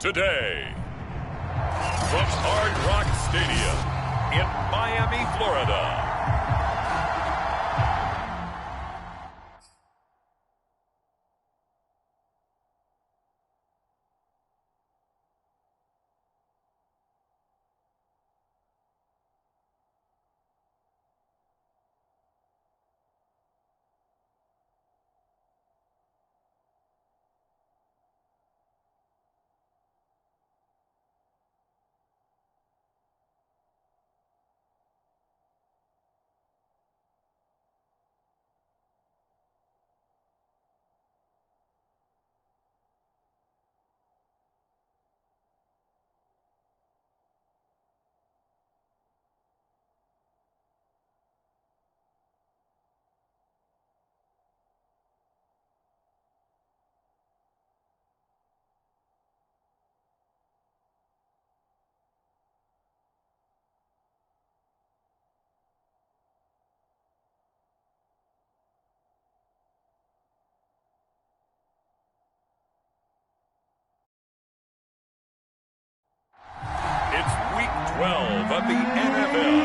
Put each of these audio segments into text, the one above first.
today. From Hard Rock Stadium in Miami, Florida. It's Week 12 of the NFL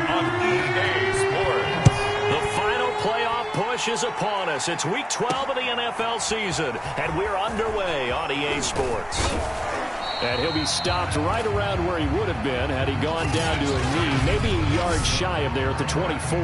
on EA Sports. The final playoff push is upon us. It's Week 12 of the NFL season, and we're underway on EA Sports. And he'll be stopped right around where he would have been had he gone down to a knee, maybe a yard shy of there at the 24.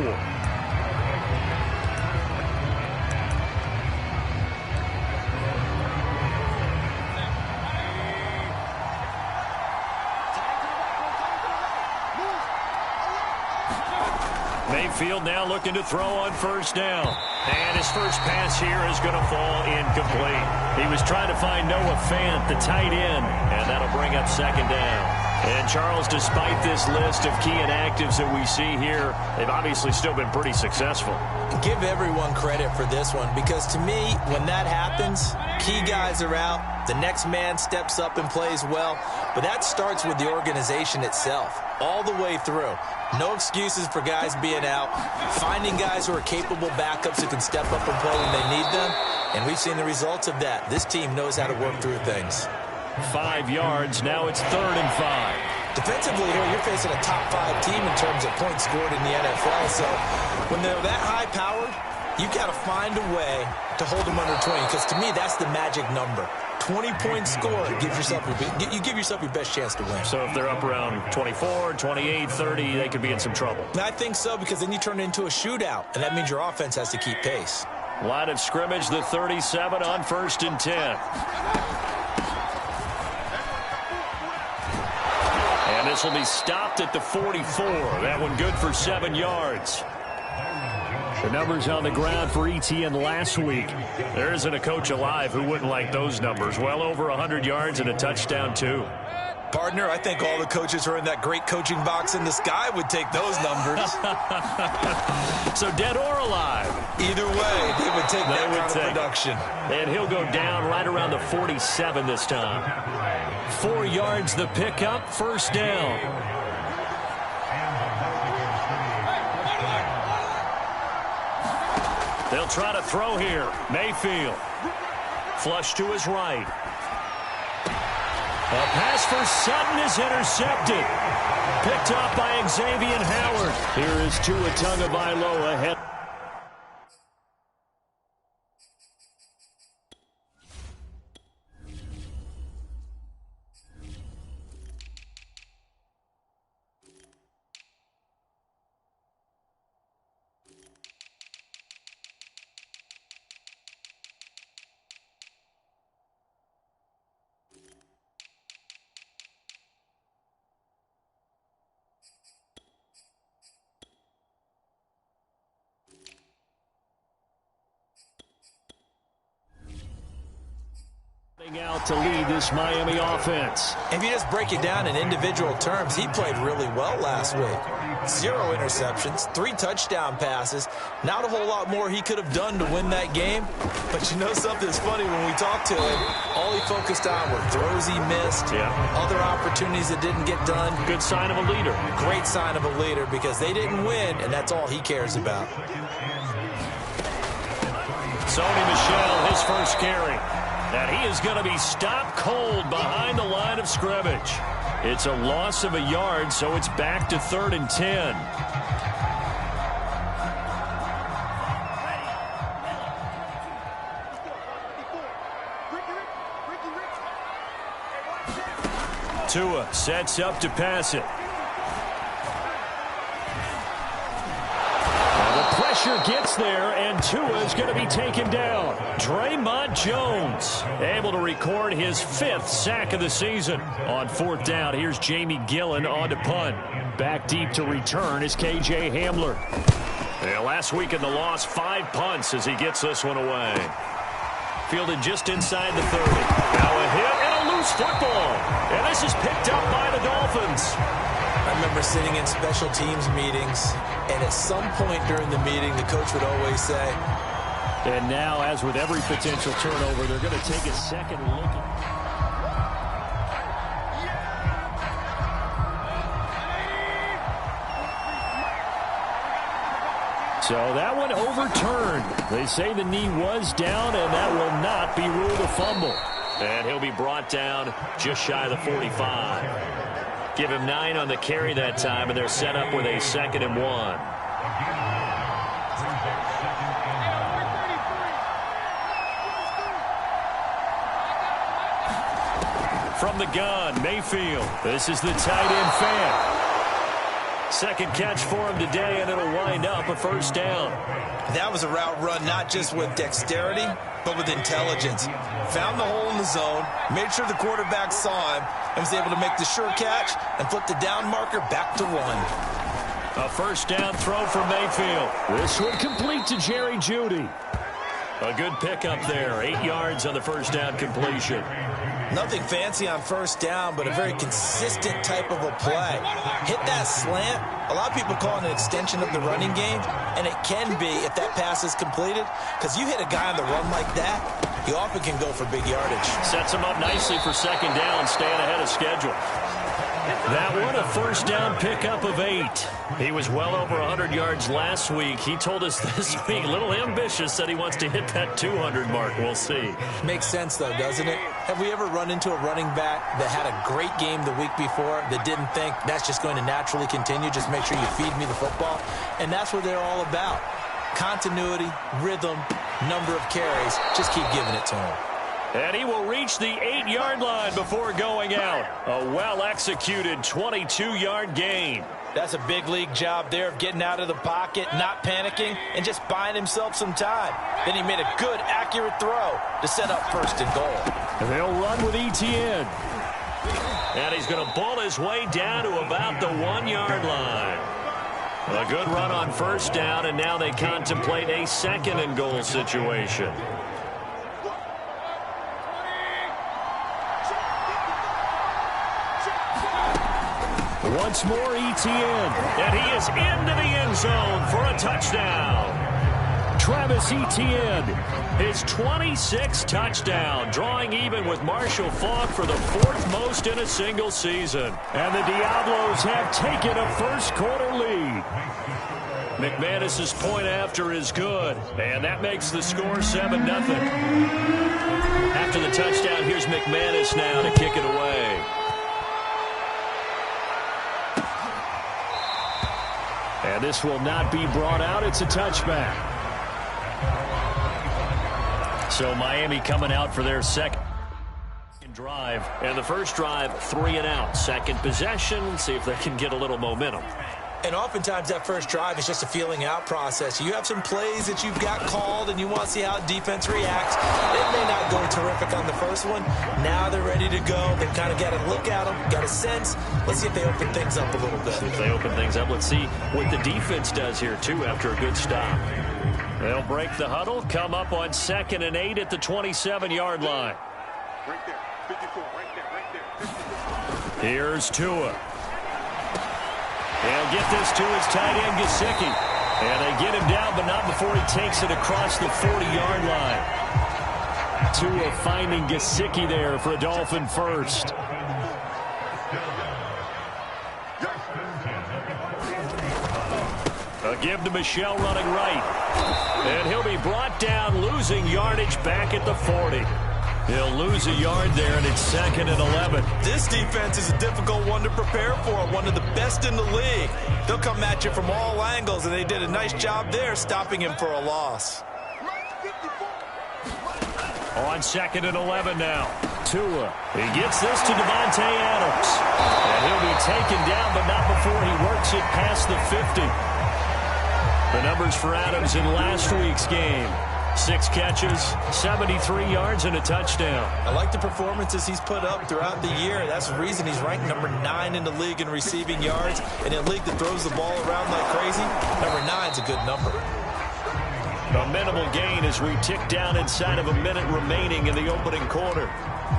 Mayfield now looking to throw on first down. And his first pass here is going to fall incomplete. He was trying to find Noah Fant, the tight end, and that'll bring up second down. And, Charles, despite this list of key inactives that we see here, they've obviously still been pretty successful. Give everyone credit for this one, because to me, when that happens, key guys are out, the next man steps up and plays well, but that starts with the organization itself, all the way through. No excuses for guys being out, finding guys who are capable backups who can step up and play when they need them, and we've seen the results of that. This team knows how to work through things. 5 yards, now it's 3rd and 5. Defensively here, you're facing a top-5 team in terms of points scored in the NFL, so when they're that high-powered, you've got to find a way to hold them under 20, because to me, that's the magic number. 20 points scored, you give yourself your best chance to win. So if they're up around 24, 28, 30, they could be in some trouble. I think so, because then you turn it into a shootout, and that means your offense has to keep pace. Line of scrimmage, the 37 on 1st and 10. And this will be stopped at the 44. That one good for 7 yards. The numbers on the ground for ETN last week. There isn't a coach alive who wouldn't like those numbers. Well over 100 yards and a touchdown, too. Partner, I think all the coaches who are in that great coaching box in the sky would take those numbers. So dead or alive? Either way, they would take that kind of production. And he'll go down right around the 47 this time. 4 yards the pickup, first down. They'll try to throw here. Mayfield. Flush to his right. A pass for Sutton is intercepted. Picked up by Xavier Howard. Here is Tua Tagovailoa ahead. Out to lead this Miami offense. If you just break it down in individual terms, he played really well last week. 0 interceptions, 3 touchdown passes. Not a whole lot more he could have done to win that game. But you know something's funny, when we talked to him, all he focused on were throws he missed, other opportunities that didn't get done. Good sign of a leader. Great sign of a leader, because they didn't win, and that's all he cares about. Sony Michel, his first carry. And he is going to be stopped cold behind the line of scrimmage. It's a loss of a yard, so it's back to 3rd and 10. Tua sets up to pass it. And the pressure gets there, and Tua is going to be taken down. Draymond Jones able to record his 5th sack of the season. On 4th down, here's Jamie Gillen on to punt. Back deep to return is K.J. Hamler. Yeah, last week in the loss, 5 punts as he gets this one away. Fielded just inside the 30. Now a hit and a loose football. And this is picked up by the Dolphins. I remember sitting in special teams meetings, and at some point during the meeting, the coach would always say, and now, as with every potential turnover, they're going to take a second look at. So that one overturned. They say the knee was down, and that will not be ruled a fumble. And he'll be brought down just shy of the 45. Give him 9 on the carry that time, and they're set up with a 2nd and 1. From the gun, Mayfield. This is the tight end fan. Second catch for him today, and it'll wind up a 1st down. That was a route run not just with dexterity, but with intelligence. Found the hole in the zone, made sure the quarterback saw him, and was able to make the sure catch and flip the down marker back to 1. A 1st down throw for Mayfield. This one complete to Jerry Jeudy. A good pickup there. 8 yards on the 1st down completion. Nothing fancy on 1st down, but a very consistent type of a play. Hit that slant. A lot of people call it an extension of the running game, and it can be if that pass is completed, because you hit a guy on the run like that, he often can go for big yardage. Sets him up nicely for 2nd down, staying ahead of schedule. That one, a 1st down pickup of 8. He was well over 100 yards last week. He told us this week, a little ambitious, said he wants to hit that 200 mark. We'll see. Makes sense, though, doesn't it? Have we ever run into a running back that had a great game the week before that didn't think that's just going to naturally continue? Just make sure you feed me the football. And that's what they're all about. Continuity, rhythm, number of carries. Just keep giving it to him. And he will reach the 8-yard line before going out. A well-executed 22-yard gain. That's a big league job there of getting out of the pocket, not panicking, and just buying himself some time. Then he made a good, accurate throw to set up 1st and goal. And they'll run with ETN. And he's going to ball his way down to about the 1-yard line. A good run on 1st down, and now they contemplate a 2nd and goal situation. Once more, ETN, and he is into the end zone for a touchdown. Travis Etienne, his 26th touchdown, drawing even with Marshall Faulk for the 4th most in a single season. And the Diablos have taken a 1st quarter lead. McManus's point after is good, and that makes the score 7-0. After the touchdown, here's McManus now to kick it away. And this will not be brought out. It's a touchback. So Miami coming out for their 2nd drive. And the 1st drive, 3 and out. 2nd possession, see if they can get a little momentum. And oftentimes that 1st drive is just a feeling out process. You have some plays that you've got called and you want to see how defense reacts. It may not go terrific on the 1st one. Now they're ready to go. They've kind of got to look at them, got a sense. Let's see if they open things up a little bit. See if they open things up. Let's see what the defense does here, too, after a good stop. They'll break the huddle, come up on 2nd and 8 at the 27-yard line. Right there, 54, right there. Here's Tua. They'll get this to his tight end, Gesicki. And they get him down, but not before he takes it across the 40-yard line. Tua finding Gesicki there for a Dolphin 1st. A give to Michel running right. And he'll be brought down, losing yardage back at the 40. He'll lose a yard there, and it's 2nd and 11. This defense is a difficult one to prepare for, one of the best in the league. They'll come at you from all angles, and they did a nice job there stopping him for a loss. On 2nd and 11 now. Tua. He gets this to Devontae Adams. And he'll be taken down, but not before he works it past the 50. The numbers for Adams in last week's game. 6 catches, 73 yards, and a touchdown. I like the performances he's put up throughout the year. That's the reason he's ranked number 9 in the league in receiving yards. In a league that throws the ball around like crazy, number 9's a good number. A minimal gain as we tick down inside of a minute remaining in the opening quarter.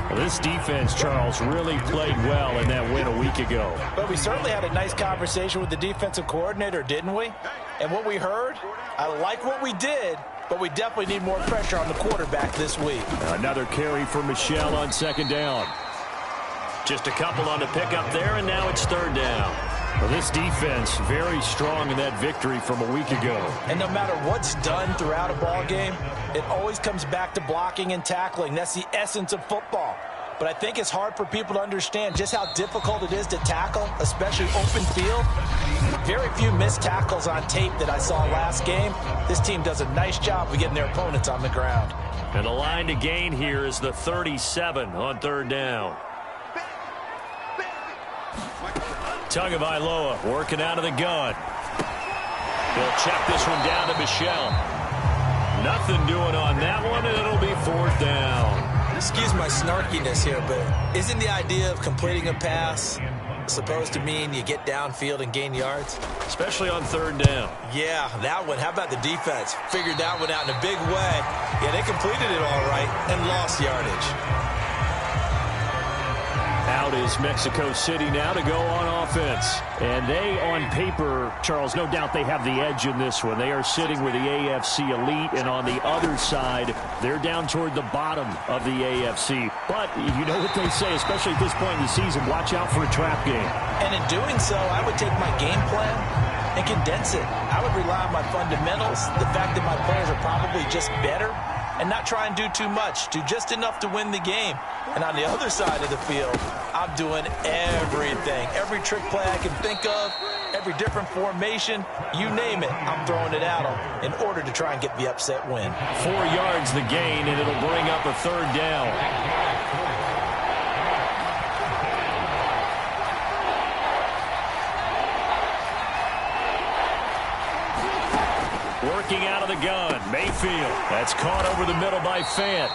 Well, this defense, Charles, really played well in that win a week ago. But we certainly had a nice conversation with the defensive coordinator, didn't we? And what we heard, I like what we did, but we definitely need more pressure on the quarterback this week. Another carry for Michelle on 2nd down. Just a couple on the pickup there, and now it's 3rd down. Well, this defense very strong in that victory from a week ago. And no matter what's done throughout a ball game, it always comes back to blocking and tackling. That's the essence of football. But I think it's hard for people to understand just how difficult it is to tackle, especially open field. Very few missed tackles on tape that I saw last game. This team does a nice job of getting their opponents on the ground. And the line to gain here is the 37 on 3rd down. Tagovailoa working out of the gun. He'll check this one down to Michelle. Nothing doing on that one, and it'll be 4th down. Excuse my snarkiness here, but isn't the idea of completing a pass supposed to mean you get downfield and gain yards? Especially on 3rd down. Yeah, that one. How about the defense? Figured that one out in a big way. Yeah, they completed it all right and lost yardage. Out is Mexico City now to go on offense. And they, on paper, Charles, no doubt they have the edge in this one. They are sitting with the AFC elite, and on the other side, they're down toward the bottom of the AFC. But you know what they say, especially at this point in the season, watch out for a trap game. And in doing so, I would take my game plan and condense it. I would rely on my fundamentals, the fact that my players are probably just better, and not try and do too much, do just enough to win the game. And on the other side of the field, I'm doing everything. Every trick play I can think of, every different formation, you name it, I'm throwing it at them in order to try and get the upset win. 4 yards the gain, and it'll bring up a 3rd down. Working out of the gun, Mayfield. That's caught over the middle by Fant.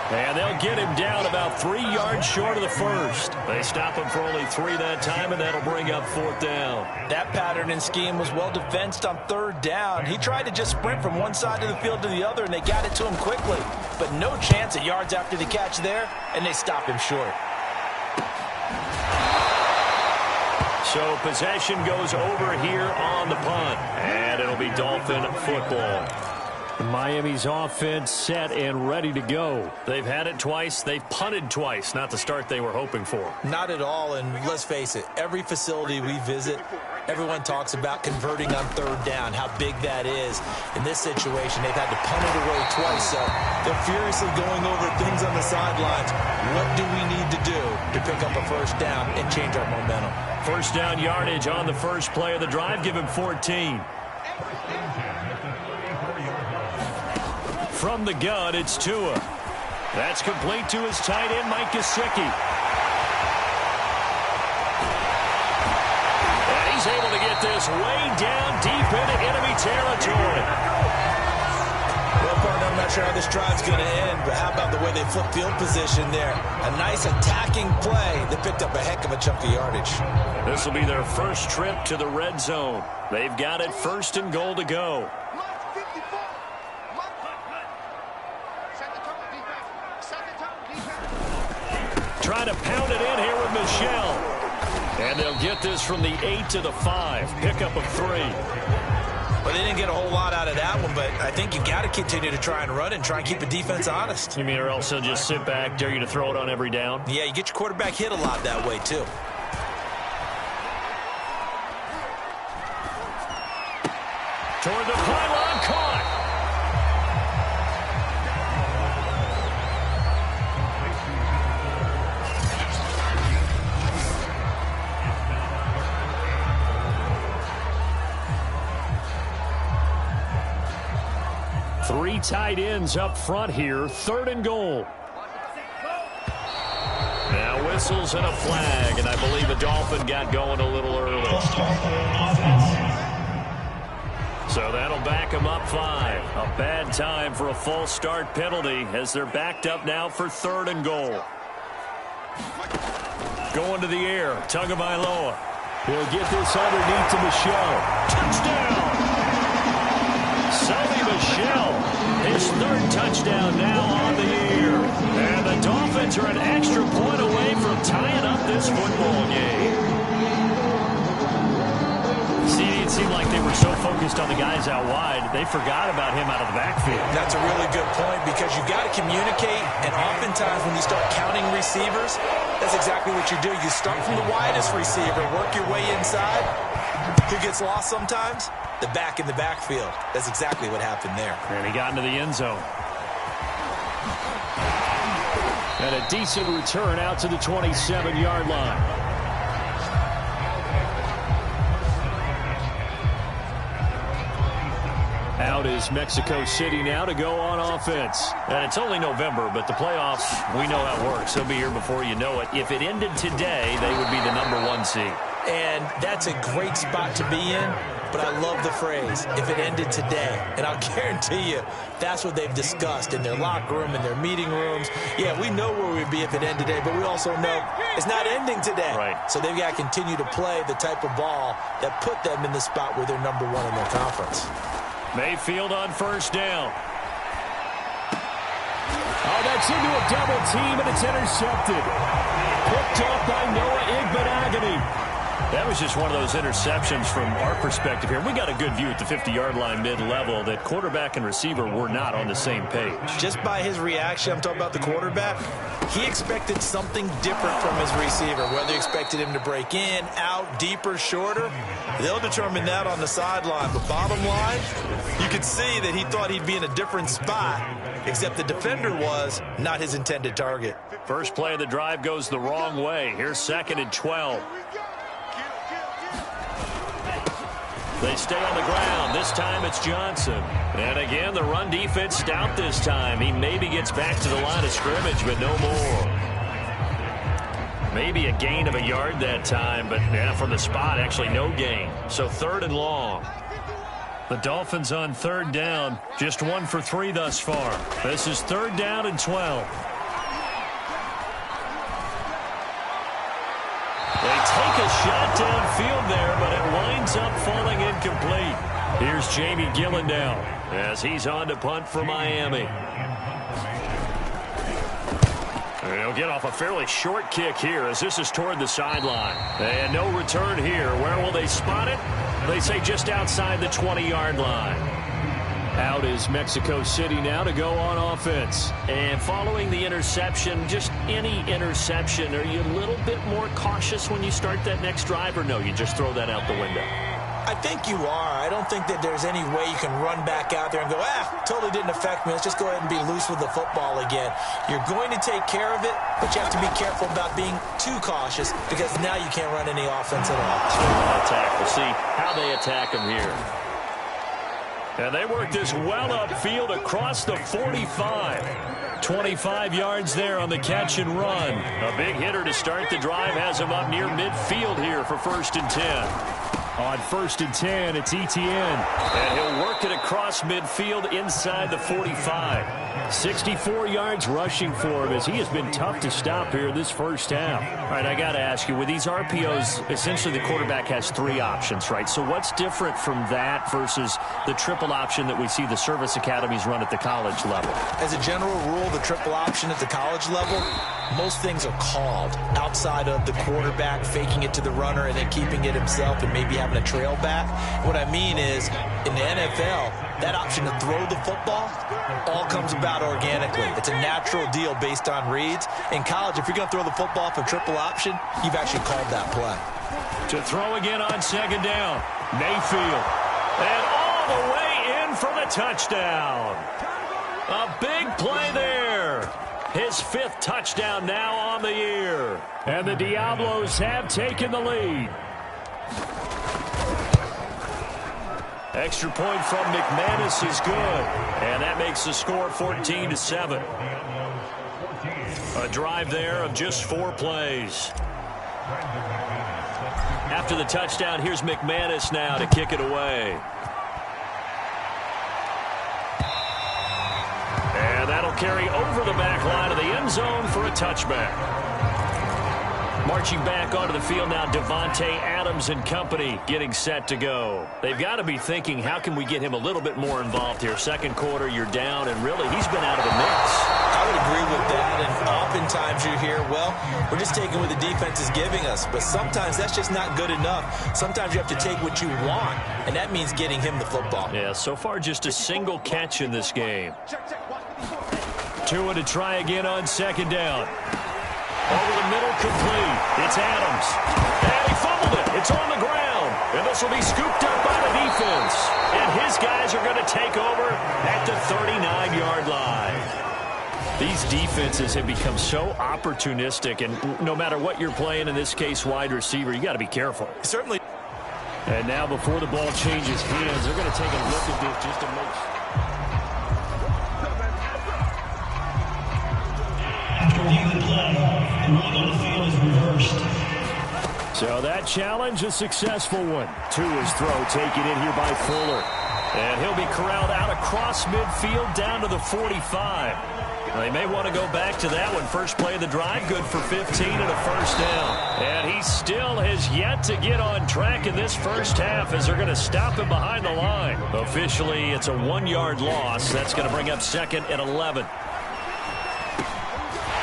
And they'll get him down about 3 yards short of the first. They stop him for only 3 that time, and that'll bring up 4th down. That pattern and scheme was well defensed on 3rd down. He tried to just sprint from one side of the field to the other, and they got it to him quickly. But no chance at yards after the catch there, and they stop him short. So possession goes over here on the punt, and it'll be Dolphin football. Miami's offense set and ready to go. They've had it twice. They've punted twice. Not the start they were hoping for. Not at all, and let's face it, every facility we visit, everyone talks about converting on 3rd down, how big that is. In this situation, they've had to punt it away twice, so they're furiously going over things on the sidelines. What do we need to do to pick up a 1st down and change our momentum? 1st down yardage on the first play of the drive. Give him 14. From the gun, it's Tua. That's complete to his tight end, Mike Gesicki. And he's able to get this way down deep into enemy territory. Well, partner, I'm not sure how this drive's going to end, but how about the way they flip field position there? A nice attacking play that picked up a heck of a chunk of yardage. This will be their first trip to the red zone. They've got it 1st and goal to go. Trying to pound it in here with Michelle. And they'll get this from the 8 to the 5. Pickup of 3. Well, they didn't get a whole lot out of that one, but I think you got to continue to try and run and try and keep the defense honest. You mean or else they'll just sit back, dare you to throw it on every down? Yeah, you get your quarterback hit a lot that way, too. Toward the pylon, caught. Three tight ends up front here. 3rd and goal. Now whistles and a flag, and I believe the Dolphin got going a little early. So that'll back them up 5. A bad time for a false start penalty as they're backed up now for 3rd and goal. Going to the air. Tagovailoa. He'll get this underneath to Michel. Touchdown! Sony Michel. His 3rd touchdown now on the year. And the Dolphins are an extra point away from tying up this football game. See, it seemed like they were so focused on the guys out wide, they forgot about him out of the backfield. That's a really good point because you've got to communicate, and oftentimes when you start counting receivers, that's exactly what you do. You start from the widest receiver, work your way inside. Who gets lost sometimes? The back in the backfield. That's exactly what happened there. And he got into the end zone. And a decent return out to the 27-yard line. Out is Mexico City now to go on offense. And it's only November, but the playoffs, we know how it works. They'll be here before you know it. If it ended today, they would be the #1 seed. And that's a great spot to be in, but I love the phrase, if it ended today. And I'll guarantee you, that's what they've discussed in their locker room, in their meeting rooms. Yeah, we know where we'd be if it ended today, but we also know it's not ending today. Right. So they've got to continue to play the type of ball that put them in the spot where they're #1 in their conference. Mayfield on 1st down. Oh, that's into a double team, and it's intercepted. Picked off by Noah Igbenogany. That was just one of those interceptions from our perspective here. We got a good view at the 50-yard line mid-level that quarterback and receiver were not on the same page. Just by his reaction, I'm talking about the quarterback, he expected something different from his receiver. Whether he expected him to break in, out, deeper, shorter, they'll determine that on the sideline. But bottom line, you could see that he thought he'd be in a different spot, except the defender was not his intended target. First play of the drive goes the wrong way. Here's 2nd and 12. They stay on the ground. This time it's Johnson. And again, the run defense stout this time. He maybe gets back to the line of scrimmage, but no more. Maybe a gain of a yard that time, but yeah, from the spot, actually no gain. So 3rd and long. The Dolphins on 3rd down. Just 1 for 3 thus far. This is 3rd down and 12. They take a shot downfield there, but it winds up falling incomplete. Here's Jamie Gillen now as he's on to punt for Miami. And he'll get off a fairly short kick here as this is toward the sideline. And no return here. Where will they spot it? They say just outside the 20-yard line. Out is Mexico City now to go on offense. And following the interception, just any interception, are you a little bit more cautious when you start that next drive, or no, you just throw that out the window? I think you are. I don't think that there's any way you can run back out there and go, totally didn't affect me. Let's just go ahead and be loose with the football again. You're going to take care of it, but you have to be careful about being too cautious because now you can't run any offense at all. Attack. We'll see how they attack him here. And they work this well upfield across the 45. 25 yards there on the catch and run. A big hitter to start the drive has him up near midfield here for 1st and 10. On 1st and 10, it's Etienne. And he'll work it across midfield inside the 45. 64 yards rushing for him as he has been tough to stop here this first half. All right, I got to ask you, with these RPOs, essentially the quarterback has 3 options, right? So what's different from that versus the triple option that we see the service academies run at the college level? As a general rule, the triple option at the college level, most things are called outside of the quarterback faking it to the runner and then keeping it himself and maybe having a trail back. What I mean is, in the NFL, that option to throw the football all comes about organically. It's a natural deal based on reads. In college, if you're going to throw the football for triple option, you've actually called that play. To throw again on 2nd down, Mayfield. And all the way in for the touchdown. A big play there. His 5th touchdown now on the year. And the Diablos have taken the lead. Extra point from McManus is good. And that makes the score 14-7. A drive there of just 4 plays. After the touchdown, here's McManus now to kick it away. And that'll carry over the back line of the end zone for a touchback. Marching back onto the field now, Devontae Adams and company getting set to go. They've got to be thinking, how can we get him a little bit more involved here? Second quarter, you're down, and really, he's been out of the mix. I would agree with that, and oftentimes you hear, well, we're just taking what the defense is giving us, but sometimes that's just not good enough. Sometimes you have to take what you want, and that means getting him the football. Yeah, so far just a single catch in this game. Tua to try again on second down. Over the middle, complete. It's Adams. And he fumbled it. It's on the ground. And this will be scooped up by the defense. And his guys are going to take over at the 39-yard line. These defenses have become so opportunistic, and no matter what you're playing, in this case, wide receiver, you got to be careful. Certainly. And now before the ball changes hands, they're going to take a look at this just to make sure. After reviewing the play, the rule on the field is reversed. So that challenge, a successful one. Tua's throw taken in here by Fuller. And he'll be corralled out across midfield down to the 45. They may want to go back to that one. First play of the drive, good for 15 and a first down. And he still has yet to get on track in this first half as they're going to stop him behind the line. Officially, it's a 1-yard loss. That's going to bring up second and 11.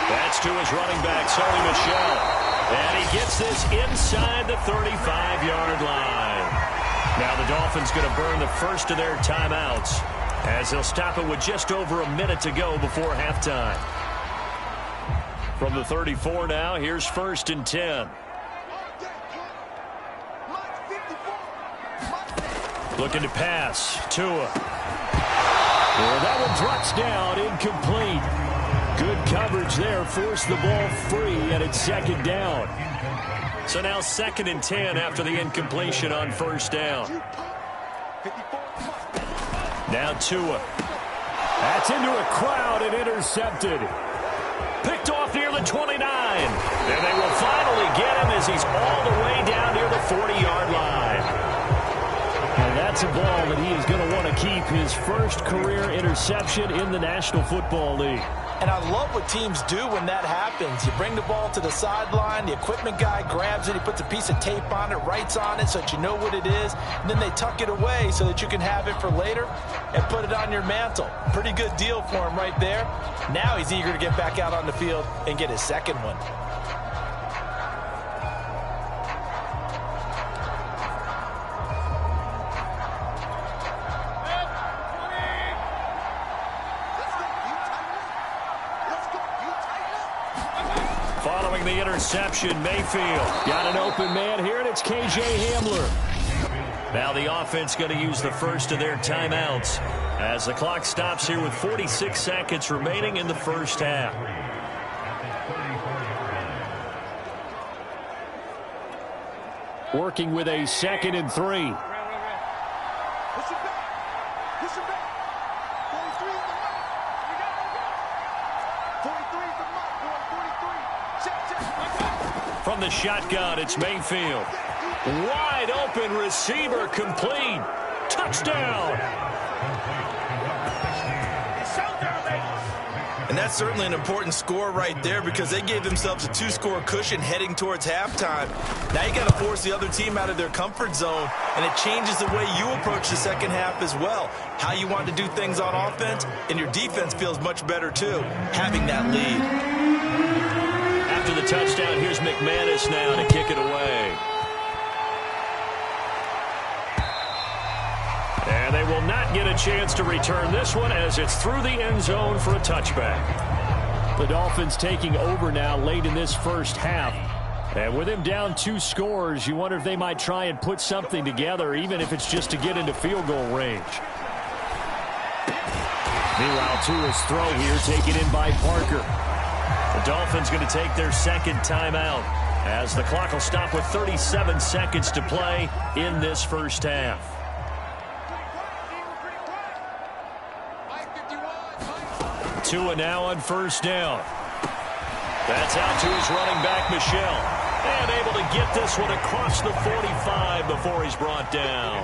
That's to his running back, Sony Michel. And he gets this inside the 35-yard line. Now the Dolphins going to burn the first of their timeouts as they'll stop it with just over a minute to go before halftime. From the 34 now, here's 1st and 10. Looking to pass. Tua. Well, that one drops down, incomplete. Good coverage there, forced the ball free, and it's second down. So now 2nd and 10 after the incompletion on first down. Now Tua. That's into a crowd and intercepted. Picked off near the 29. And they will finally get him as he's all the way down near the 40-yard line. And that's a ball that he is going to want to keep, his first career interception in the National Football League. And I love what teams do when that happens. You bring the ball to the sideline, the equipment guy grabs it, he puts a piece of tape on it, writes on it so that you know what it is, and then they tuck it away so that you can have it for later and put it on your mantle. Pretty good deal for him right there. Now he's eager to get back out on the field and get his second one. Following the interception, Mayfield got an open man here, and it's K.J. Hamler. Now the offense going to use the first of their timeouts as the clock stops here with 46 seconds remaining in the first half. Working with a 2nd and 3. From the shotgun, it's Mayfield. Wide open receiver, complete. Touchdown. And that's certainly an important score right there because they gave themselves a 2-score cushion heading towards halftime. Now you got to force the other team out of their comfort zone, and it changes the way you approach the second half as well. How you want to do things on offense, and your defense feels much better too, having that lead. After the touchdown, here's McManus now to kick it away. And they will not get a chance to return this one as it's through the end zone for a touchback. The Dolphins taking over now late in this first half. And with him down 2 scores, you wonder if they might try and put something together, even if it's just to get into field goal range. Meanwhile, Tua's throw here taken in by Parker. The Dolphins going to take their second timeout as the clock will stop with 37 seconds to play in this first half. Tua now on first down. That's out to his running back, Michel. And able to get this one across the 45 before he's brought down.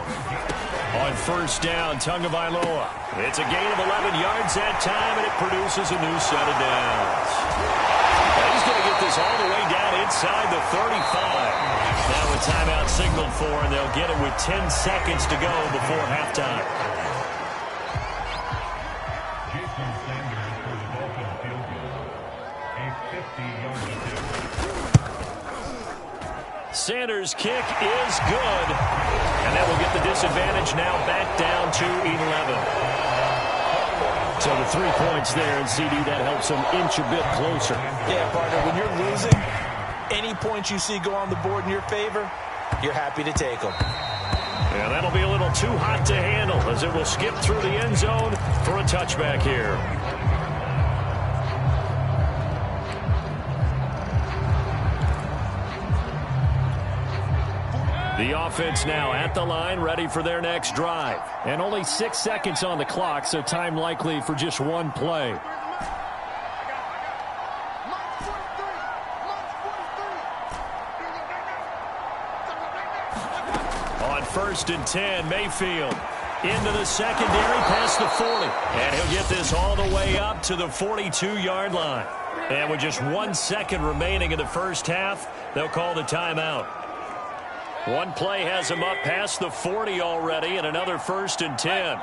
On first down, Tagovailoa. It's a gain of 11 yards that time, and it produces a new set of downs. He's going to get this all the way down inside the 35. Now a timeout signaled for, and they'll get it with 10 seconds to go before halftime. Sanders' kick is good. And that will get the disadvantage now back down to 11. So the 3 points there, and CD, that helps them inch a bit closer. Yeah, partner, when you're losing, any points you see go on the board in your favor, you're happy to take them. Yeah, that'll be a little too hot to handle as it will skip through the end zone for a touchback here. The offense now at the line, ready for their next drive. And only 6 seconds on the clock, so time likely for just one play. On first and 10, Mayfield into the secondary past the 40. And he'll get this all the way up to the 42-yard line. And with just 1 second remaining in the first half, they'll call the timeout. One play has him up past the 40 already, and another first and 10.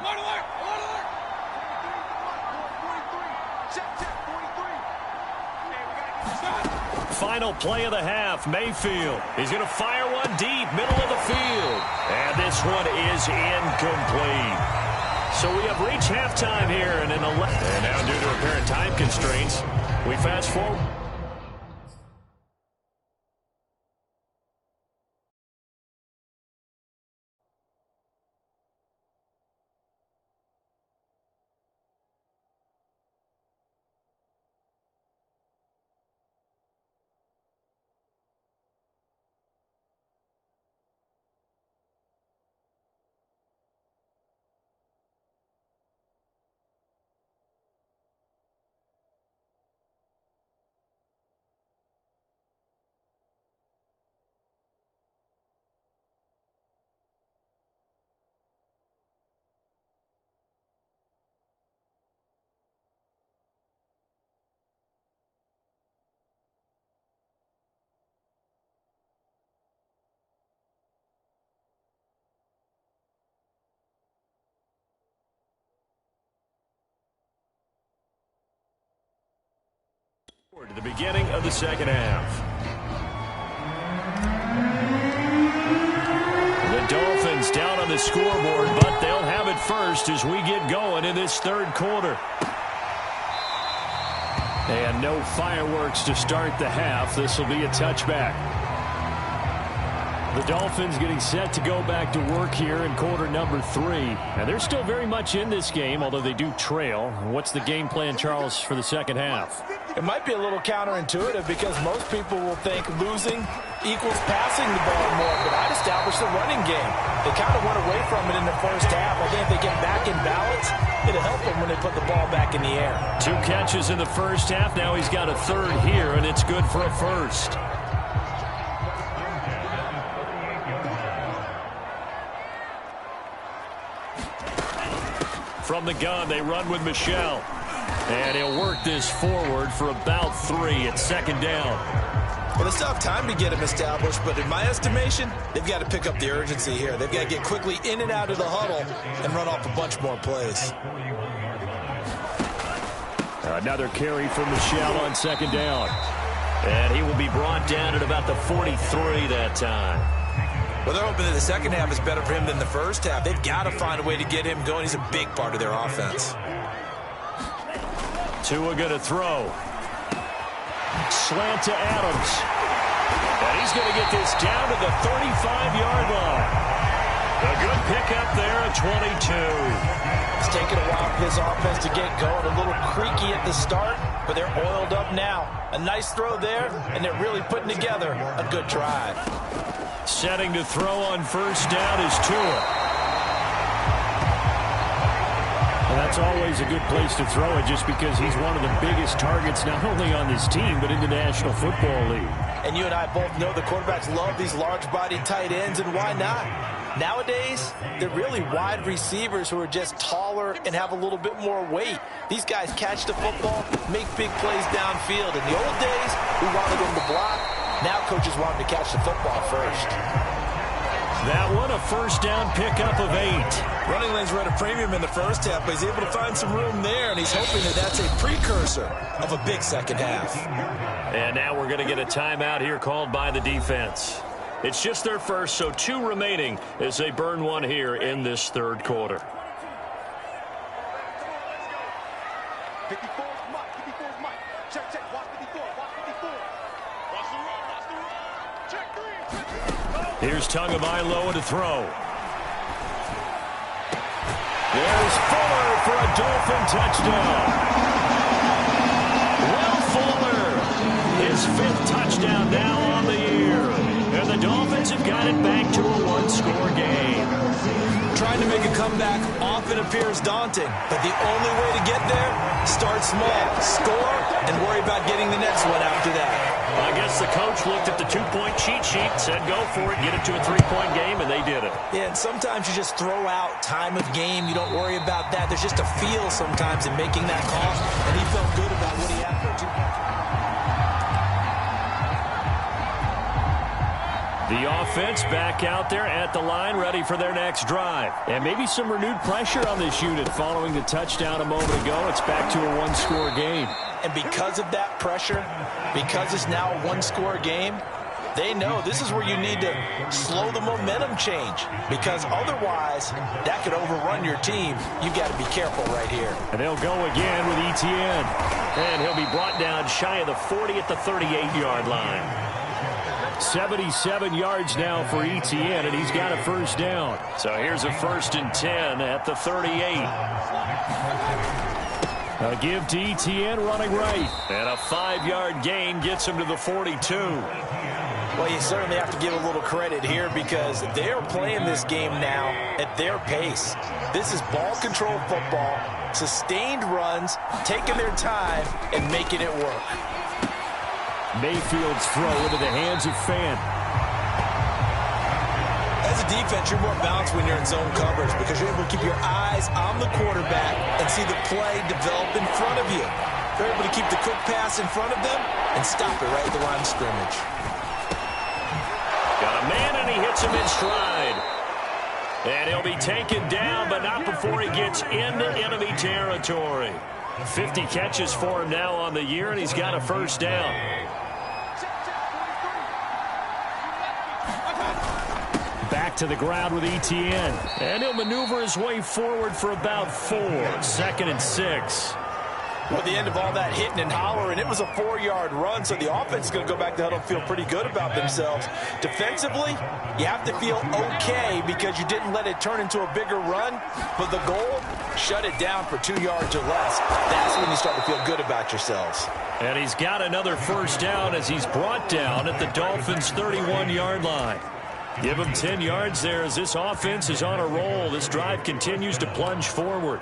Final play of the half, Mayfield. He's going to fire one deep, middle of the field. And this one is incomplete. So we have reached halftime here, and now due to apparent time constraints, we fast forward. To the beginning of the second half. The Dolphins down on the scoreboard, but they'll have it first as we get going in this third quarter. And no fireworks to start the half. This will be a touchback. The Dolphins getting set to go back to work here in quarter number 3. And they're still very much in this game, although they do trail. What's the game plan, Charles, for the second half? It might be a little counterintuitive because most people will think losing equals passing the ball more, but I'd establish the running game. They kind of went away from it in the first half. I think if they get back in balance, it'll help them when they put the ball back in the air. 2 catches in the first half. Now he's got a third here, and it's good for a first. From the gun, they run with Michel. And he'll work this forward for about 3 at second down. Well, they still have time to get him established, but in my estimation, they've got to pick up the urgency here. They've got to get quickly in and out of the huddle and run off a bunch more plays. Another carry from Michel on second down. And he will be brought down at about the 43 that time. Well, they're hoping that the second half is better for him than the first half. They've got to find a way to get him going. He's a big part of their offense. Tua going to throw. Slant to Adams. And he's going to get this down to the 35-yard line. A good pickup there at 22. It's taken a while for this offense to get going. A little creaky at the start, but they're oiled up now. A nice throw there, and they're really putting together a good drive. Setting to throw on first down is Tua. And That's always a good place to throw it just because he's one of the biggest targets not only on this team but in the National Football League. And you and I both know the quarterbacks love these large-bodied tight ends, and why not? Nowadays, they're really wide receivers who are just taller and have a little bit more weight. These guys catch the football, make big plays downfield. In the old days, we wanted them to block. Now coaches want them to catch the football first. That one, a first down pickup of 8. Running lanes were at a premium in the first half, but he's able to find some room there, and he's hoping that that's a precursor of a big second half. And now we're going to get a timeout here called by the defense. It's just their first, so 2 remaining as they burn one here in this third quarter. 54 is Mike. 54 is Mike. Check, check. Watch 54. Watch 54. Watch the run. Watch the run. Check 3. Here's Tagovailoa to throw. There's Fuller for a Dolphin touchdown. Will Fuller, his 5th touchdown now on the year. And the Dolphins have got it back to a 1-score game. Trying to make a comeback often appears daunting, but the only way to get there, start small, score, and worry about getting the next one after that. I guess the coach looked at the 2-point cheat sheet, said go for it, get it to a 3-point game, and they did it. Yeah, and sometimes you just throw out time of game. You don't worry about that. There's just a feel sometimes in making that call, and he felt good about what he had for a 2-point. The offense back out there at the line, ready for their next drive. And maybe some renewed pressure on this unit following the touchdown a moment ago. It's back to a 1-score game. And because of that pressure, because it's now a 1-score game, they know this is where you need to slow the momentum change, because otherwise that could overrun your team. You've got to be careful right here. And they'll go again with Etienne. And he'll be brought down shy of the 40 at the 38-yard line. 77 yards now for Etienne, and he's got a first down. So here's a 1st and 10 at the 38. A give to Etienne running right. And a 5-yard gain gets him to the 42. Well, you certainly have to give a little credit here because they are playing this game now at their pace. This is ball control football, sustained runs, taking their time, and making it work. Mayfield's throw into the hands of Fant. As a defense, you're more balanced when you're in zone coverage because you're able to keep your eyes on the quarterback and see the play develop in front of you. You're able to keep the quick pass in front of them and stop it right at the line of scrimmage. Got a man, and he hits him in stride. And he'll be taken down, but not before he gets into enemy territory. 50 catches for him now on the year, and he's got a first down. Back to the ground with Etienne. And he'll maneuver his way forward for about 4. 2nd and 6. Well, at the end of all that hitting and hollering, it was a 4-yard run, so the offense is going to go back to huddle and feel pretty good about themselves. Defensively, you have to feel okay because you didn't let it turn into a bigger run, but the goal, shut it down for 2 yards or less. That's when you start to feel good about yourselves. And he's got another first down as he's brought down at the Dolphins' 31-yard line. Give him 10 yards there as this offense is on a roll. This drive continues to plunge forward.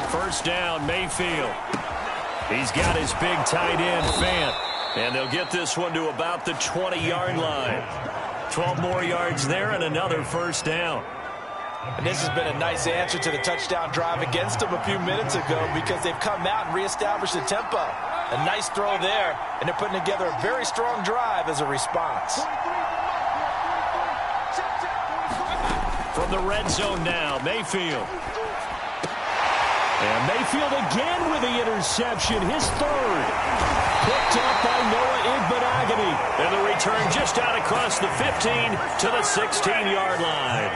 First down, Mayfield. He's got his big tight end, Fant. And they'll get this one to about the 20-yard line. 12 more yards there and another first down. And this has been a nice answer to the touchdown drive against them a few minutes ago because they've come out and reestablished the tempo. A nice throw there, and they're putting together a very strong drive as a response. From the red zone now, Mayfield. And Mayfield again with the interception, his 3rd. Picked up by Noah Igbenogany. And the return just out across the 15 to the 16-yard line.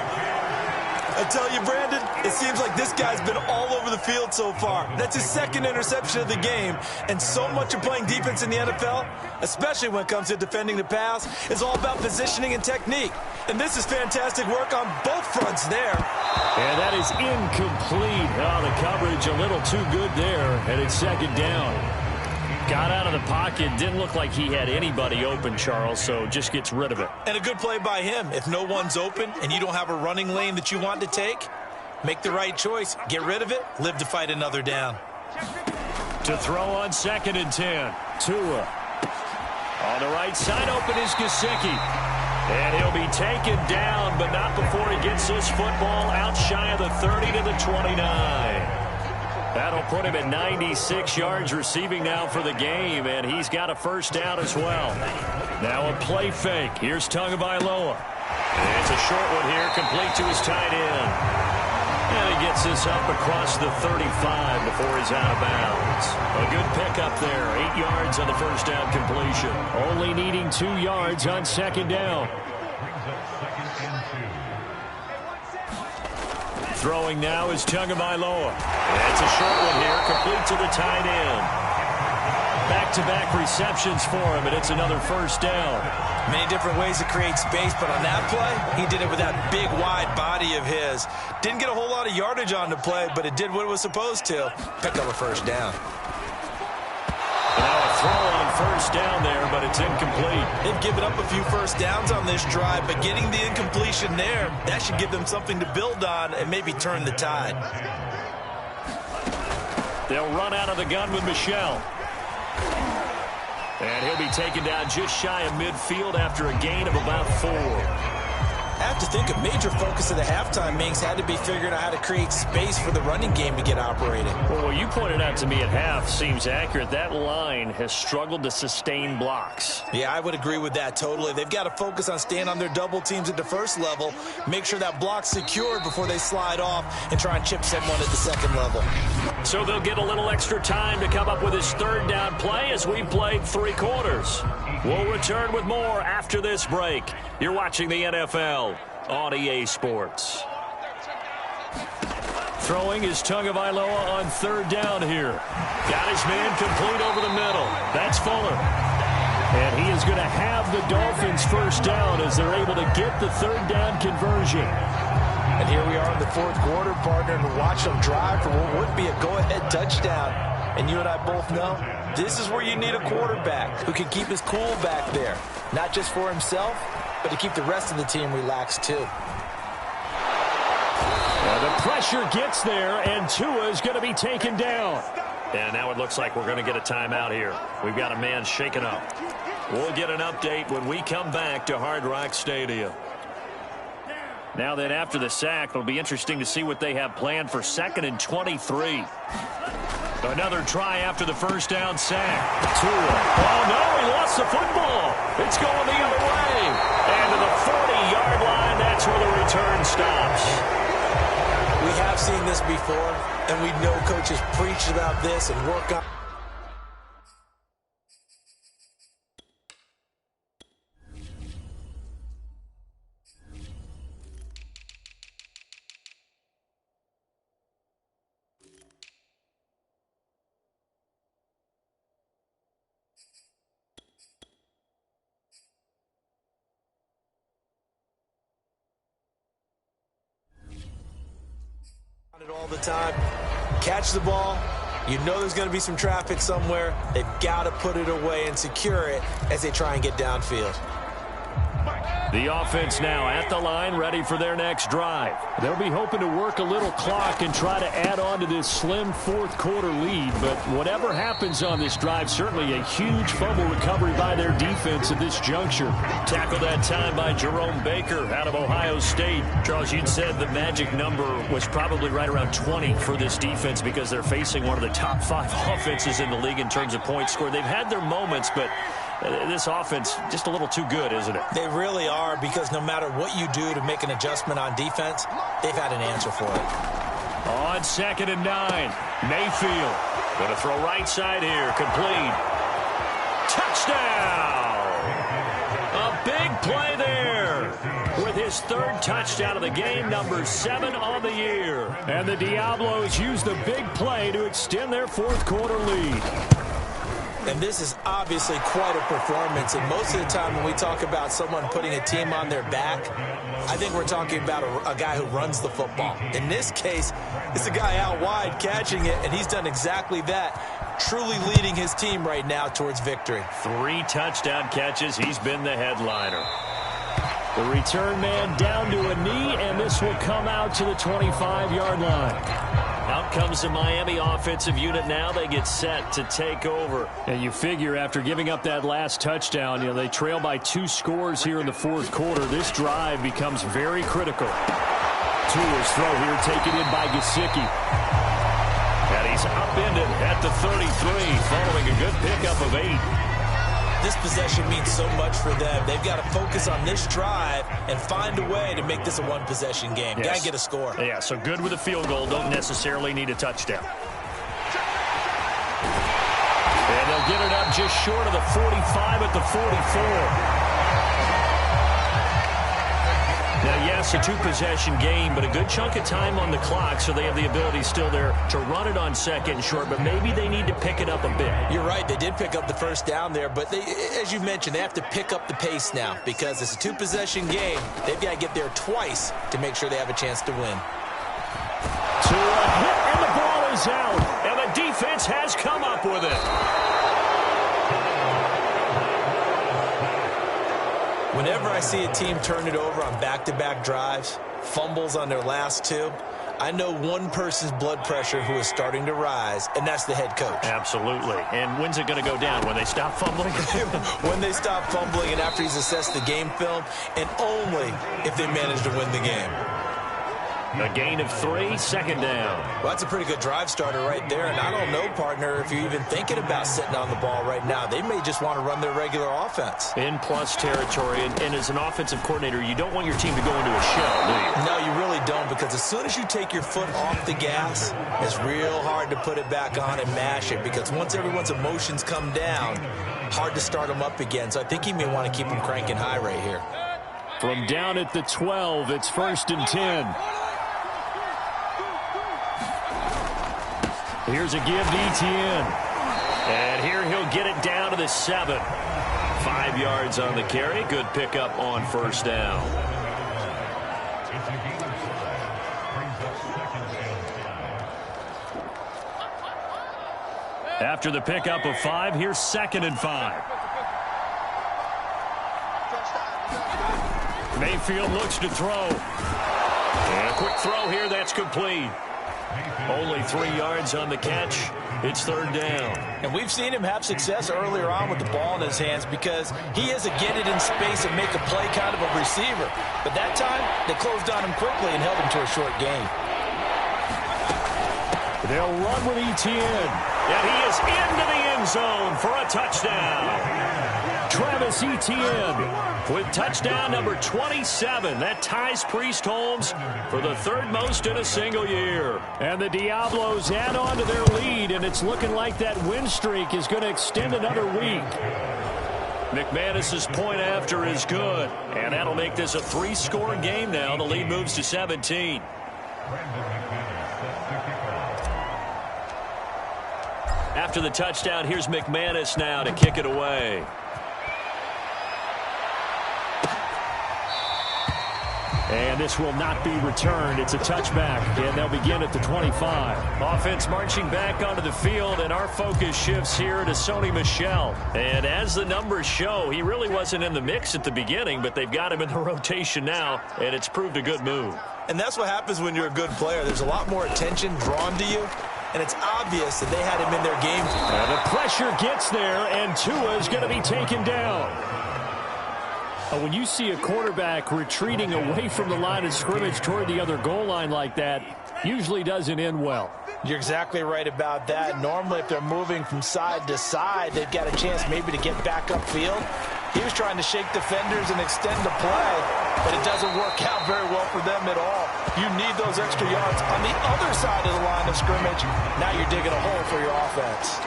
I tell you, Brandon, it seems like this guy's been all over the field so far. That's his 2nd interception of the game. And so much of playing defense in the NFL, especially when it comes to defending the pass, is all about positioning and technique. And this is fantastic work on both fronts there. And that is incomplete. Oh, the coverage a little too good there, and it's 2nd down. Got out of the pocket. Didn't look like he had anybody open, Charles, so just gets rid of it. And a good play by him. If no one's open and you don't have a running lane that you want to take, make the right choice. Get rid of it. Live to fight another down. To throw on 2nd and 10. Tua. On the right side, open is Gesicki. And he'll be taken down, but not before he gets this football out shy of the 30 to the 29. That'll put him at 96 yards receiving now for the game, and he's got a first down as well. Now a play fake. Here's Tagovailoa. And it's a short one here, complete to his tight end. And he gets this up across the 35 before he's out of bounds. A good pickup there. 8 yards on the first down completion. Only needing 2 yards on 2nd down. Throwing now is Tagovailoa. That's a short one here, complete to the tight end. Back-to-back receptions for him, and it's another first down. Many different ways to create space, but on that play, he did it with that big, wide body of his. Didn't get a whole lot of yardage on the play, but it did what it was supposed to. Pick up a first down. Now a throw on first down there, but it's incomplete. They've given up a few first downs on this drive, but getting the incompletion there, that should give them something to build on and maybe turn the tide. They'll run out of the gun with Michel. And he'll be taken down just shy of midfield after a gain of about 4. I have to think a major focus of the halftime meetings had to be figuring out how to create space for the running game to get operating. Well, what you pointed out to me at half seems accurate. That line has struggled to sustain blocks. Yeah, I would agree with that totally. They've got to focus on staying on their double teams at the first level, make sure that block's secured before they slide off and try and chip someone at the second level. So they'll get a little extra time to come up with his third down play as we've played 3 quarters. We'll return with more after this break. You're watching the NFL on EA Sports. Throwing is Tagovailoa on 3rd down here. Got his man complete over the middle. That's Fuller. And he is going to have the Dolphins first down as they're able to get the 3rd down conversion. And here we are in the 4th quarter, partner, and watch them drive for what would be a go-ahead touchdown. And you and I both know this is where you need a quarterback who can keep his cool back there. Not just for himself, but to keep the rest of the team relaxed too. The pressure gets there, and Tua is going to be taken down. And now it looks like we're going to get a timeout here. We've got a man shaken up. We'll get an update when we come back to Hard Rock Stadium. Now then, after the sack, it'll be interesting to see what they have planned for 2nd and 23. Another try after the first down sack. Tua. Oh, no, he lost the football. It's going the other way. And to the 40-yard line, that's where the return stops. We have seen this before, and we know coaches preach about this and work on. It all the time. Catch the ball. You know there's going to be some traffic somewhere. They've got to put it away and secure it as they try and get downfield. The offense now at the line, ready for their next drive. They'll be hoping to work a little clock and try to add on to this slim 4th quarter lead. But whatever happens on this drive, certainly a huge fumble recovery by their defense at this juncture. Tackled that time by Jerome Baker out of Ohio State. Charles, you'd said the magic number was probably right around 20 for this defense because they're facing one of the top 5 offenses in the league in terms of points scored. They've had their moments, but this offense just a little too good, isn't it? They really are, because no matter what you do to make an adjustment on defense, they've had an answer for it. On 2nd and 9, Mayfield. Going to throw right side here, complete. Touchdown! A big play there with his 3rd touchdown of the game, number 7 on the year. And the Diablos use the big play to extend their 4th quarter lead. And this is obviously quite a performance. And most of the time when we talk about someone putting a team on their back, I think we're talking about a guy who runs the football. In this case, it's a guy out wide catching it, and he's done exactly that, truly leading his team right now towards victory. 3 touchdown catches. He's been the headliner. The return man down to a knee, and this will come out to the 25-yard line. Out comes the Miami offensive unit now. They get set to take over. And you figure after giving up that last touchdown, they trail by 2 scores here in the fourth quarter. This drive becomes very critical. Tua's throw here taken in by Gesicki. And he's upended at the 33 following a good pickup of 8. This possession means so much for them. They've got to focus on this drive and find a way to make this a one-possession game. Yes. Got to get a score. Yeah, so good with a field goal. Don't necessarily need a touchdown. And they'll get it up just short of the 45 at the 44. Now, yes, a 2-possession game, but a good chunk of time on the clock, so they have the ability still there to run it on second and short, but maybe they need to pick it up a bit. You're right. They did pick up the first down there, but they, as you mentioned, they have to pick up the pace now because it's a 2-possession game. They've got to get there twice to make sure they have a chance to win. To a hit, and the ball is out, and the defense has come up with it. Whenever I see a team turn it over on back-to-back drives, fumbles on their last 2, I know one person's blood pressure who is starting to rise, and that's the head coach. Absolutely. And when's it going to go down? When they stop fumbling? When they stop fumbling and after he's assessed the game film, and only if they manage to win the game. A gain of 3, second down. Well, that's a pretty good drive starter right there, and I don't know, partner, if you're even thinking about sitting on the ball right now. They may just want to run their regular offense. In plus territory, and as an offensive coordinator, you don't want your team to go into a shell, do you? No, you really don't, because as soon as you take your foot off the gas, it's real hard to put it back on and mash it, because once everyone's emotions come down, hard to start them up again. So I think he may want to keep them cranking high right here. From down at the 12, it's 1st and 10. Here's a give to Etienne. And here he'll get it down to the 7. 5 yards on the carry. Good pickup on first down. After the pickup of 5, here's 2nd and 5. Mayfield looks to throw. And a quick throw here, that's complete. Only 3 yards on the catch. It's 3rd down. And we've seen him have success earlier on with the ball in his hands because he is a get it in space and make a play kind of a receiver. But that time, they closed on him quickly and held him to a short gain. They'll run with Etienne. And he is into the end zone for a touchdown. Travis Etienne with touchdown number 27. That ties Priest Holmes for the 3rd most in a single year. And the Diablos add on to their lead, and it's looking like that win streak is going to extend another week. McManus's point after is good, and that'll make this a 3-score game now. The lead moves to 17. After the touchdown, here's McManus now to kick it away. And this will not be returned. It's a touchback, and they'll begin at the 25. Offense marching back onto the field, and our focus shifts here to Sony Michel. And as the numbers show, he really wasn't in the mix at the beginning, but they've got him in the rotation now, and it's proved a good move. And that's what happens when you're a good player. There's a lot more attention drawn to you, and it's obvious that they had him in their game. And the pressure gets there, and Tua is going to be taken down. When you see a quarterback retreating away from the line of scrimmage toward the other goal line like that, usually doesn't end well. You're exactly right about that. Normally, if they're moving from side to side, they've got a chance maybe to get back upfield. He was trying to shake defenders and extend the play, but it doesn't work out very well for them at all. You need those extra yards on the other side of the line of scrimmage. Now you're digging a hole for your offense.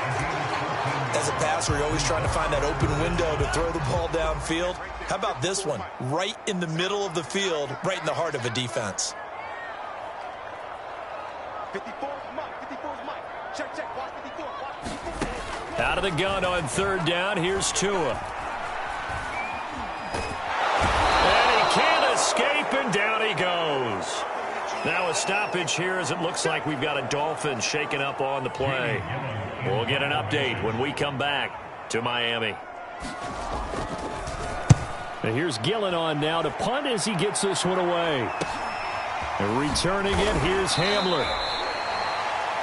As a passer, you're always trying to find that open window to throw the ball downfield. How about this one? Right in the middle of the field, right in the heart of a defense. 54's Mike. 54's Mike. Check, check, watch 54, watch 54. Out of the gun on third down. Here's Tua. And he can't escape, and down he goes. Now a stoppage here as it looks like we've got a Dolphin shaking up on the play. We'll get an update when we come back to Miami. And here's Gillen on now to punt as he gets this one away. And returning it, here's Hamler.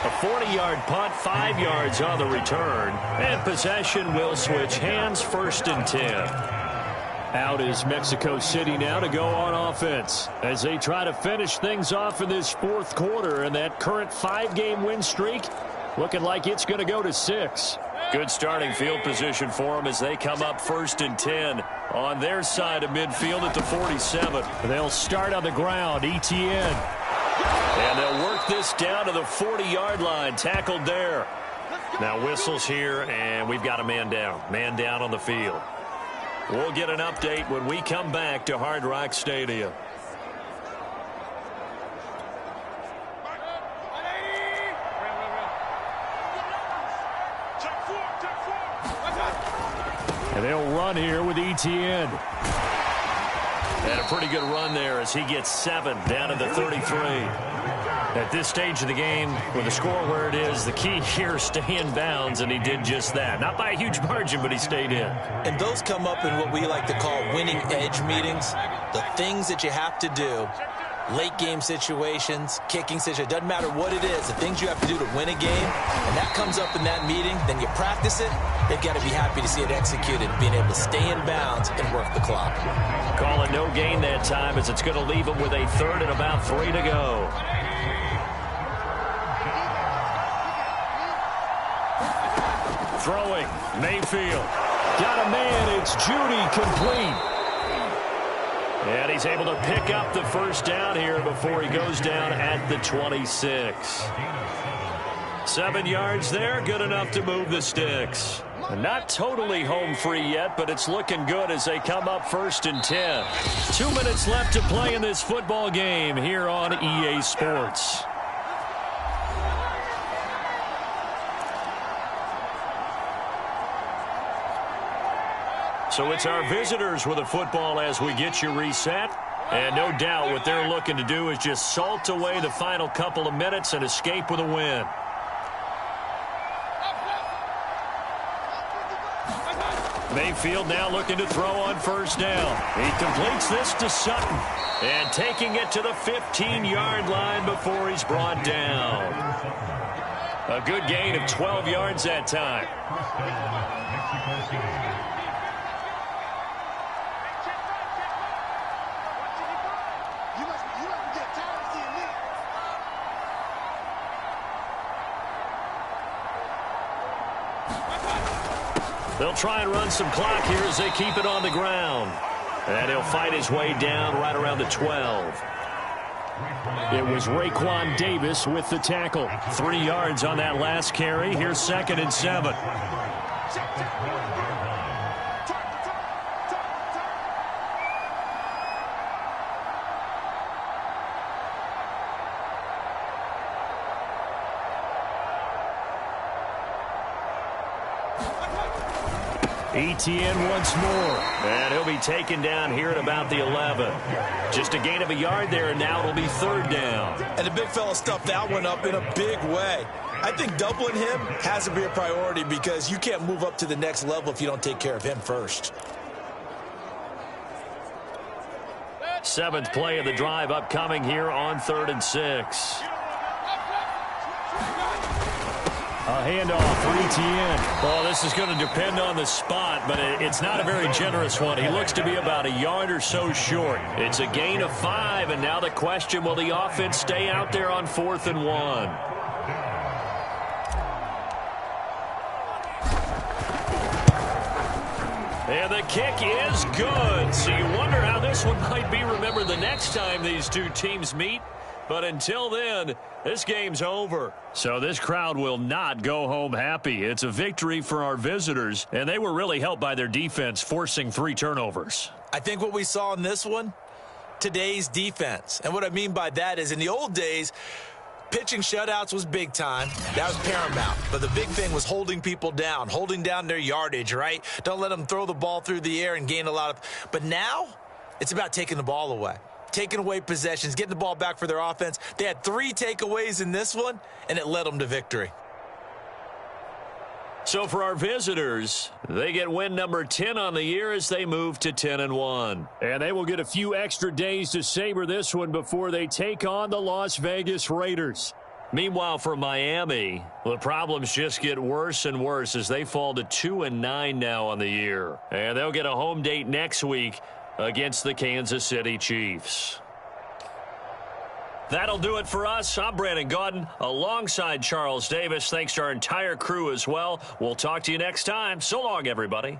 A 40-yard punt, 5 yards on the return. And possession will switch hands, 1st and 10. Out is Mexico City now to go on offense as they try to finish things off in this 4th quarter. And that current 5-game win streak looking like it's going to go to 6. Good starting field position for them as they come up 1st and 10 on their side of midfield at the 47. They'll start on the ground. Etienne. And they'll work this down to the 40-yard line. Tackled there. Now whistles here, and we've got a man down. Man down on the field. We'll get an update when we come back to Hard Rock Stadium. And they'll run here with Etienne. And a pretty good run there as he gets 7 down to the 33. At this stage of the game, with the score where it is, the key here is stay in bounds, and he did just that. Not by a huge margin, but he stayed in. And those come up in what we like to call winning edge meetings. The things that you have to do, late game situations, kicking situations, doesn't matter what it is, the things you have to do to win a game, and that comes up in that meeting, then you practice it, they've got to be happy to see it executed, being able to stay in bounds and work the clock. Call it no gain that time as it's going to leave them with a 3rd and about 3 to go. Throwing, Mayfield. Got a man, it's Judy, complete. And he's able to pick up the 1st down here before he goes down at the 26. 7 yards there, good enough to move the sticks. Not totally home free yet, but it's looking good as they come up 1st and 10. 2 minutes left to play in this football game here on EA Sports. So it's our visitors with the football as we get you reset. And no doubt what they're looking to do is just salt away the final couple of minutes and escape with a win. Mayfield now looking to throw on 1st down. He completes this to Sutton. And taking it to the 15-yard line before he's brought down. A good gain of 12 yards that time. They'll try and run some clock here as they keep it on the ground. And he'll fight his way down right around the 12. It was Raekwon Davis with the tackle. 3 yards on that last carry. Here's 2nd and 7. Etienne once more. And he'll be taken down here at about the 11. Just a gain of a yard there, and now it'll be 3rd down. And the big fella stuffed that one up in a big way. I think doubling him has to be a priority because you can't move up to the next level if you don't take care of him first. 7th play of the drive upcoming here on 3rd and 6. A handoff for Etienne. Well, this is going to depend on the spot, but it's not a very generous one. He looks to be about a yard or so short. It's a gain of 5, and now the question, will the offense stay out there on 4th and 1? And the kick is good. So you wonder how this one might be remembered the next time these two teams meet. But until then, this game's over. So this crowd will not go home happy. It's a victory for our visitors, and they were really helped by their defense, forcing 3 turnovers. I think what we saw in this one, today's defense. And what I mean by that is in the old days, Pitching shutouts was big time. That was paramount. But the big thing was holding people down, holding down their yardage, right? Don't let them throw the ball through the air and gain a lot of... But now, it's about taking the ball away. Taking away possessions, getting the ball back for their offense. They had 3 takeaways in this one, and it led them to victory. So for our visitors, they get win number 10 on the year as they move to 10-1. And they will get a few extra days to savor this one before they take on the Las Vegas Raiders. Meanwhile, for Miami, the problems just get worse and worse as they fall to 2-9 now on the year. And they'll get a home date next week against the Kansas City Chiefs. That'll do it for us. I'm Brandon Gaudin alongside Charles Davis. Thanks to our entire crew as well. We'll talk to you next time. So long, everybody.